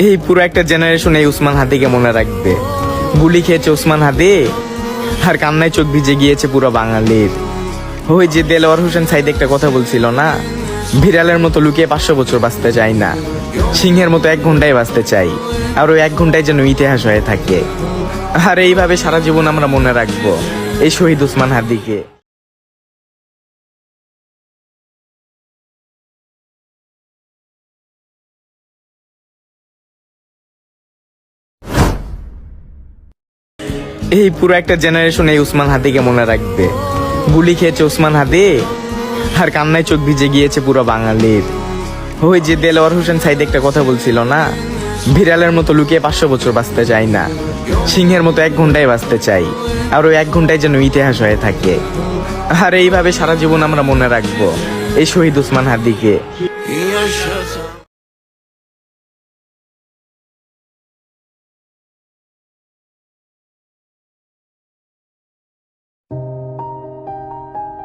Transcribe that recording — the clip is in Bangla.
এই পুরো একটা জেনারেশন এই উসমান হাদিকে মনে রাখবে। গুলি খেয়েছে উসমান হাদি, আর কান্নায় চোখ ভিজে গিয়েছে পুরো বাঙালির। ওই যে দেলোয়ার হোসেন সাইদ একটা কথা বলছিল না, বিড়ালের মতো লুকিয়ে 500 বছর বাঁচতে চাই না, সিংহের মতো 1 ঘন্টায় বাঁচতে চাই, আর ওই 1 ঘন্টায় যেন ইতিহাস হয়ে থাকে। আর এইভাবে সারা জীবন আমরা মনে রাখবো এই শহীদ উসমান হাদিকে। এই পুরো একটা জেনারেশন এই উসমান হাদিকে মনে রাখবে। গুলি খেয়েছে উসমান হাদি, আর কান্নায় চোখ ভিজে গিয়েছে পুরো বাঙালির। ওই যে দেলোয়ার হোসেন সাইদ একটা কথা বলছিল না, বিড়ালের মতো লুকিয়ে 500 বছর বাঁচতে চাই না, সিংহের মতো 1 ঘন্টায় বাঁচতে চাই, আর ওই 1 ঘন্টায় যেন ইতিহাস হয়ে থাকে। আর এইভাবে সারা জীবন আমরা মনে রাখবো এই শহীদ উসমান হাদিকে।